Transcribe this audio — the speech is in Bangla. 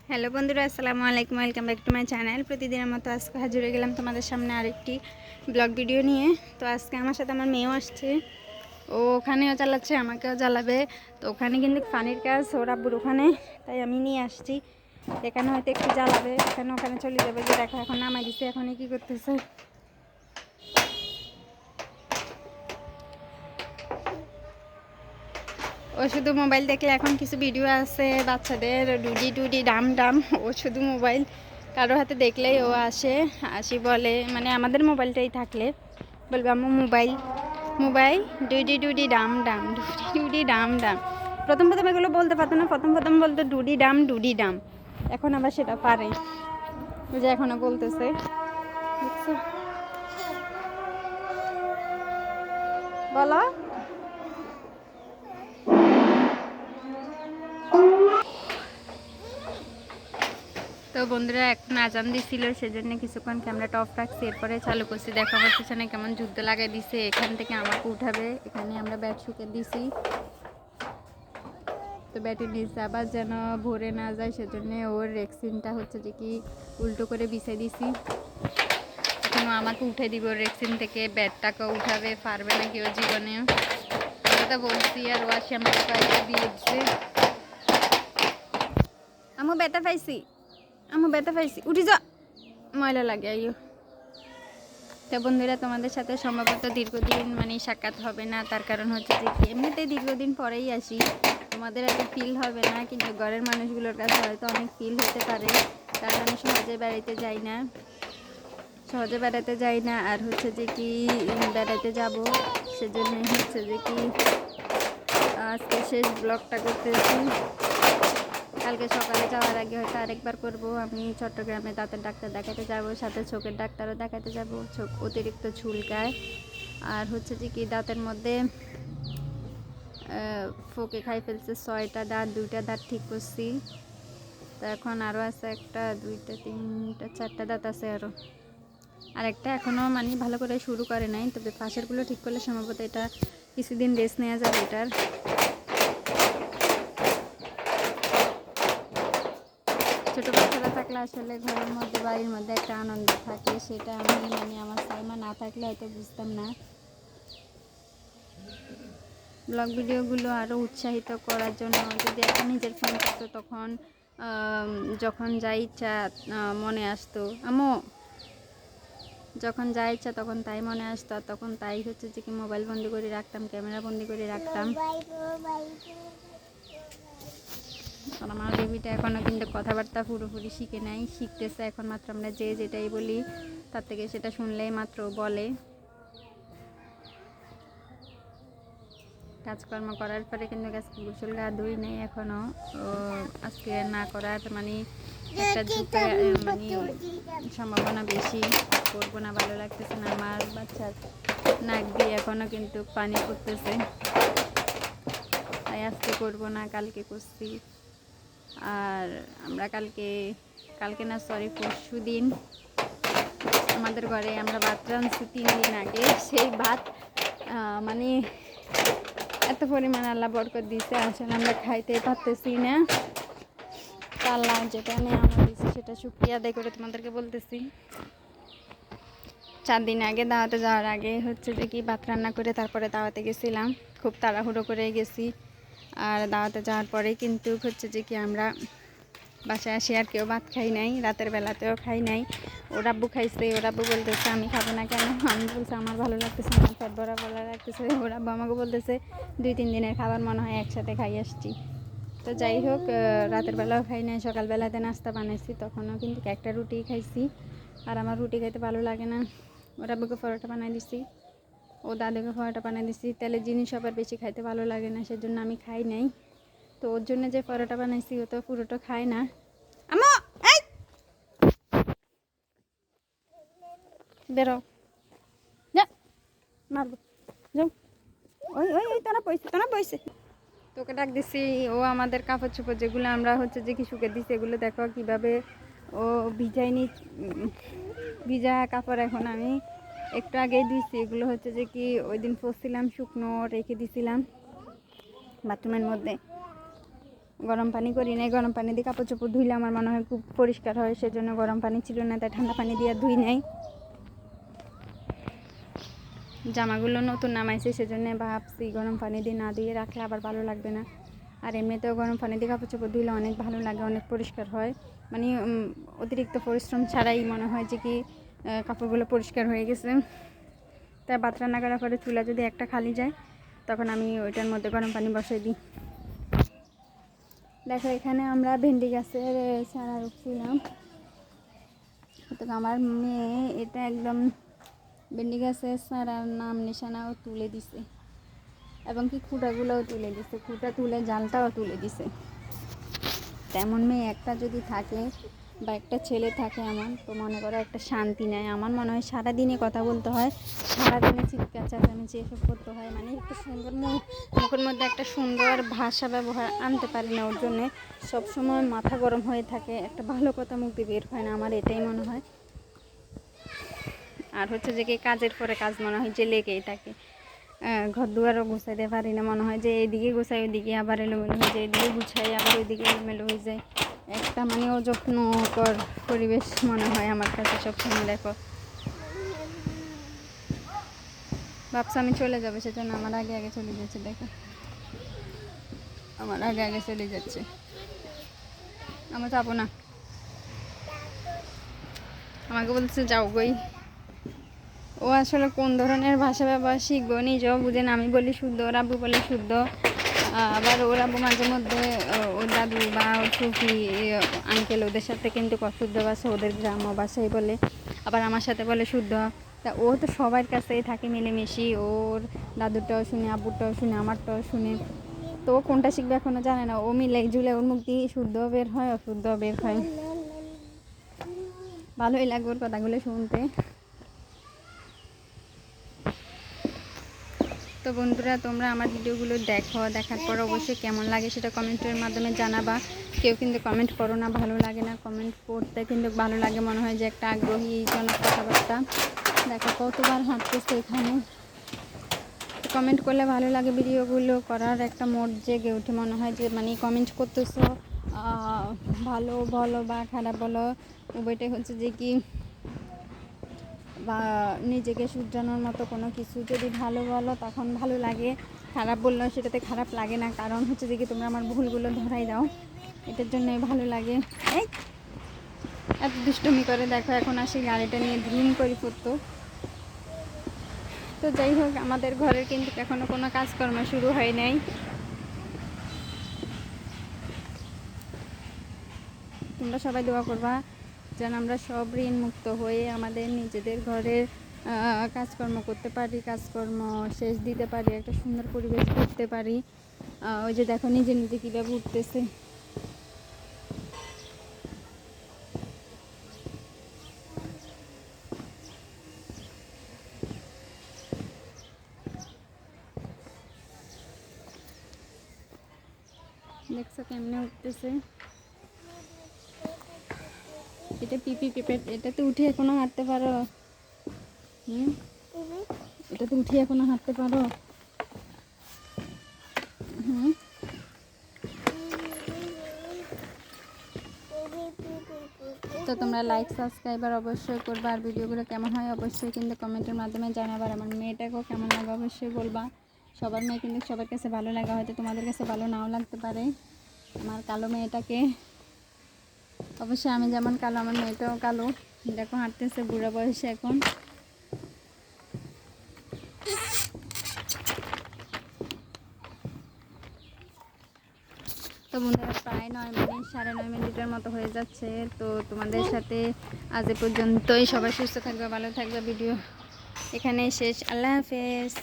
হ্যালো বন্ধুরা, আসসালামু আলাইকুম। Welcome back to my channel. প্রতিদিনের মতো আজকে হাজির হয়ে গেলাম তোমাদের সামনে আরেকটি ব্লগ ভিডিও নিয়ে। তো আজকে আমার সাথে আমার মেয়েও আসছে, ও ওখানেও চালাচ্ছে, আমাকেও জ্বালাবে। তো ওখানে কিন্তু পানির কাজ ওর আব্বুর ওখানে, তাই আমি নিয়ে আসছি। এখানে হয়তো একটু জ্বালাবে, ওখানে চলে যাবে। যে দেখো এখন নামাই দিচ্ছে, এখনই কী করতেছে। ও শুধু মোবাইল দেখলে, এখন কিছু ভিডিও আছে বাচ্চাদের ডুডি ডুডি ডাম ডাম, ও শুধু মোবাইল কারো হাতে দেখলেই ও আসি বলে, মানে আমাদের মোবাইলটাই থাকলে বলবে আমার মোবাইল মোবাইল ডুডি ডুডি ডাম ডাম, ডুডি ডুডি ডাম ডাম। প্রথম প্রথম এগুলো বলতে পারতো না, প্রথম বলতো ডুডি ডাম, এখন আবার সেটা পারে, যে এখনো বলতেছে। বুঝছো? বলো। তো বন্ধুরা এখন আজান দিছিল, সেজন্য কিছুক্ষণ ক্যামেরাটা অফ রাখছি, এরপরে চালু করছি। দেখো আমার পিছনে কেমন যুদ্ধ লাগাই দিছে। এখান থেকে আমাকে উঠাবে, এখানে আমরা ব্যাট শুকে দিছি। তো ব্যাটের নিচে আবার যেন ভরে না যায়, সেজন্য ওর রেক্সিনটা হচ্ছে যে কি উল্টো করে বিছিয়ে দিছি। এখন আমাকে উঠে দিব রেক্সিন থেকে, ব্যাটটাকে উঠাবে, পারবে না কেউ জীবনে। কথা বলছি আর ও আসে আমাকে পাইতে দিয়েছে। আমি ব্যথা পাইছি, উঠি যা, ময়লা লাগে আইও। তো বন্ধুরা, তোমাদের সাথে সম্ভবত দীর্ঘদিন সাক্ষাৎ হবে না, তার কারণ হচ্ছে যে এমনিতেই দীর্ঘদিন পরেই আসি, তোমাদের এত ফিল হবে না, কিন্তু ঘরের মানুষগুলোর কাছে হয়তো অনেক ফিল হতে পারে, কারণ আমি সহজে বেড়াতে যাই না, আর হচ্ছে যে কি বেড়াতে যাব, সেজন্যই হচ্ছে যে কি আজকে শেষ ব্লগটা করতেছি। কালকে সকালে যাওয়ার আগে হয়তো আরেকবার করব। আমি চট্টগ্রামে দাঁতের ডাক্তার দেখাতে যাব, সাথে চোখের ডাক্তারও দেখাতে যাব। চোখ অতিরিক্ত চুলকায়, আর হচ্ছে যে কি দাঁতের মধ্যে ফোকে খাই ফেলছে 6টা দাঁত, 2টা দাঁত ঠিক করছি। তো এখন আরও আছে 1টা 2টা 3টা 4টা দাঁত আছে আরও, আর একটা এখনও ভালো করে শুরু করে নাই, তবে পাশেরগুলো ঠিক করলে সম্ভবত এটা কিছুদিন রেস্ট নেওয়া যাবে এটার। ছোটো বাচ্চারা থাকলে আসলে ঘরের মধ্যে বাড়ির মধ্যে একটা আনন্দ থাকে, সেটা আমি আমার সাইমা না থাকলে হয়তো বুঝতাম না। ব্লগ ভিডিওগুলো আরও উৎসাহিত করার জন্য যদি একটা নিজের ফোন থাকতো, তখন যখন যা ইচ্ছা মনে আসতো, যখন যা ইচ্ছা তখন তাই মনে আসতো, আর তখন তাই হচ্ছে যে কি মোবাইল বন্দি করে রাখতাম, ক্যামেরা বন্দি করে রাখতাম। আর আমার বেবিটা এখনও কিন্তু কথাবার্তা পুরোপুরি শিখে নাই, শিখতেছে এখন মাত্র। আমরা যেটাই বলি তার থেকে সেটা শুনলেই মাত্র বলে। কাজকর্ম করার পরে কিন্তু আজকে গোসল গা ধুই নেই এখনও, আজকে না করার একটা সম্ভাবনা বেশি, করবো না, ভালো লাগতেছে না। আমার বাচ্চার নাক দিয়ে এখনও কিন্তু পানি পড়তেছে, তাই আজকে করবো না, কালকে করছি। আর আমরা কালকে না সরি পরশু দিন আমাদের ঘরে আমরা ভাত রাঁধছি 3 দিন আগে। সেই ভাত এত পরিমাণ আল্লাহ বরকত দিছে, আসলে আমরা খাইতে পারতেছি না। আল্লাহ যেটা আমার দিচ্ছে সেটা শুকরিয়া আদায় করে তোমাদেরকে বলতেছি। 4 দিন আগে দাওয়াতে যাওয়ার আগে হচ্ছে যে কি ভাত রান্না করে তারপরে দাওয়াতে গেছিলাম, খুব তাড়াহুড়ো করে গেছি। আর দাওয়াতে যাওয়ার পরে কিন্তু হচ্ছে যে কি আমরা বাসায় আসি আর কেউ ভাত খাই নাই, রাতের বেলাতেও খাই নাই। ওর আব্বু খাইছে, ওর আব্বু বলতেছে আমি খাবো না কেন, আমি বলছি আমার ভালো লাগতেছে, আমার পেট ভরা লাগতেছে। ওর আব্বু আমাকে বলতেছে 2-3 দিনের খাবার মনে হয় একসাথে খাই আসছি। তো যাই হোক, রাতের বেলাও খাই নাই, সকালবেলাতে নাস্তা বানাইছি, তখনও কিন্তু একটা রুটি খাইছি, আর আমার রুটি খাইতে ভালো লাগে না। ওর আব্বুকে পরোটা বানাই দিছি, ও দাদুকে পরোটা বানাই দিছি। তেলের জিনিস আবার বেশি খাইতে ভালো লাগে না, সেজন্য আমি খাই নাই। তো ওর জন্য যে পরোটা বানাইছি ও তো পুরোটা খায় না। আমো এই বেরো, যা মারবো, যাও। ওই ওই ওই তোরা পয়সে তোকে ডাক দিছি। ও আমাদের কাপড় চোপড় যেগুলো আমরা হচ্ছে যে কি শুকে দিছি, এগুলো দেখো কীভাবে ও ভিজা কাপড় এখন আমি একটু আগেই ধুইছি। এগুলো হচ্ছে যে কি ওই দিন পরছিলাম, শুকনো রেখে দিছিলাম বাথরুমের মধ্যে। গরম পানি করি নাই, গরম পানি দিয়ে কাপড় চোপড় ধুইলে আমার মনে হয় খুব পরিষ্কার হয়, সেজন্য গরম পানি ছিল না তাই ঠান্ডা পানি দিয়ে ধুই নাই। জামাগুলো নতুন নামাইছে সেজন্য ভাবছি গরম পানি দিয়ে না ধুয়ে রাখলে আবার ভালো লাগবে না। আর এমনিতেও গরম পানি দিয়ে কাপড় চোপড় ধুইলে অনেক ভালো লাগে, অনেক পরিষ্কার হয়, মানে অতিরিক্ত পরিশ্রম ছাড়াই মনে হয় যে কি কাপড়গুলো পরিষ্কার হয়ে গেছে। তাই ভাত রান্না করার পরে চুলা যদি একটা খালি যায় তখন আমি ওইটার মধ্যে গরম পানি বসাই দিই। দেখো এখানে আমরা ভেন্ডি গাছের চারা রুখছিলাম, তো আমার মেয়ে এটা একদম ভেন্ডি গাছের চারার নাম নিশানাও তুলে দিছে এবং কি খুঁটাগুলোও তুলে দিছে, খুঁটা তুলে জালটাও তুলে দিছে। তেমন মেয়ে একটা যদি থাকে বা একটা ছেলে থাকে এমন, তো মনে করো একটা শান্তি নেয়। আমার মনে হয় সারাদিনে কথা বলতে হয়, সারাদিনে চিৎকার চেঁচামেচি এসব করতে হয়, মানে একটু সুন্দর মুখের মধ্যে একটা সুন্দর ভাষা ব্যবহার আনতে পারি না, ওর জন্যে সবসময় মাথা গরম হয়ে থাকে, একটা ভালো কথা মুখ দিয়ে বের হয় না, আমার এটাই মনে হয়। আর হচ্ছে যে কি কাজের পরে কাজ মনে হয় যে লেগেই থাকে, ঘর দুয়ারও গুছাইতে পারি না, মনে হয় যে এইদিকে গুছাই ওইদিকে আবার এলোমেলো হয়ে যায়, এদিকে গুছাই আবার ওইদিকে এলোমেলো হয়ে যায়, একটা মানে অযত্নকর পরিবেশ মনে হয় আমার কাছে সবসময়। দেখো ভাবছি আমি চলে যাবো, সেজন্য আমার আগে আগে চলে যাচ্ছে, দেখো আমার আগে আগে চলে যাচ্ছে, আমার যাবো না, আমাকে বলছে যাও গই। ও আসলে কোন ধরনের ভাষা ব্যবহার শিখবো নিজেও বুঝে না, আমি বলি শুদ্ধ, ওর আব্বু বলে শুদ্ধ, আবার ওর আব্বু মাঝে মধ্যে ওর দাদু বা ওর ফুফি আঙ্কেল ওদের সাথে কিন্তু অশুদ্ধ ভাষা, ওদের গ্রাম্য ভাষাই বলে, আবার আমার সাথে বলে শুদ্ধ। তা ও তো সবার কাছেই থাকে মিলেমিশি, ওর দাদুরটাও শুনে, আব্বুরটাও শুনে, আমারটাও শুনে, তো ও কোনটা শিখবে এখনও জানে না, ও মিলে ঝুলে ওর মুখ দিয়ে শুদ্ধ বের হয় অশুদ্ধ বের হয়। ভালোই লাগবে ওর কথাগুলো শুনতে। তো বন্ধুরা তোমরা আমার ভিডিওগুলো দেখো, দেখার পর অবশ্যই কেমন লাগে সেটা কমেন্টের মাধ্যমে জানাবা। কেউ কিন্তু কমেন্ট করো না, ভালো লাগে না, কমেন্ট করতে কিন্তু ভালো লাগে, মনে হয় যে একটা আগ্রহীজনক কথাবার্তা। দেখো কতবার হাঁটতেছে এখানে, কমেন্ট করলে ভালো লাগে, ভিডিওগুলো করার একটা মোড জেগে ওঠে, মনে হয় যে মানে কমেন্ট করতেছো ভালো বলো বা খারাপ বলো, উভয়টাই হচ্ছে যে কি বা নিজেকে শুধরানোর মতো কোনো কিছু, যদি ভালো বলো তখন ভালো লাগে, খারাপ বললেও সেটাতে খারাপ লাগে না, কারণ হচ্ছে যে কি তোমরা আমার ভুলগুলো ধরাই দাও, এটার জন্যই ভালো লাগে। এই এত দুষ্টুমি করে, দেখো এখন আসি গাড়িটা নিয়ে ধুম করে পড়তো। তো যাই হোক আমাদের ঘরের কিন্তু এখনও কোনো কাজকর্ম শুরু হয় নাই, তোমরা সবাই দোয়া করবা যেন আমরা সব ঋণ মুক্ত হয়ে আমাদের নিজেদের ঘরের কাজকর্ম করতে পারি, কাজকর্ম শেষ দিতে পারি, একটা সুন্দর পরিবেশ করতে পারি। ওই যে দেখো নিজে নিজে কীভাবে উঠতেছে, দেখছো কেমনে উঠতেছে, এটা পিপি পিপেট, এটাতে উঠে এখনো হাঁটতে পারো, এটাতে উঠে এখনো হাঁটতে পারো। তো তোমরা লাইক সাবস্ক্রাইবার অবশ্যই করবা, আর ভিডিওগুলো কেমন হয় অবশ্যই কিন্তু কমেন্টের মাধ্যমে জানাবার, আমার মেয়েটাকেও কেমন লাগে অবশ্যই বলবা। সবার মেয়ে কিন্তু সবার কাছে ভালো লাগা, হয়তো তোমাদের কাছে ভালো নাও লাগতে পারে। আমার কালো মেয়েটাকে অবশ্যই, আমি যেমন কালো আমার মেয়েটাও কালো, দেখো হাঁটতেছে বুড়ো বয়সে এখন। তো বন্ধুরা প্রায় 9 মিনিট 9:30 মিনিটের মতো হয়ে যাচ্ছে, তো তোমাদের সাথে আজ এ পর্যন্তই। সবাই সুস্থ থাকবে, ভালো থাকবে, ভিডিও এখানেই শেষ, আল্লাহ হাফেজ।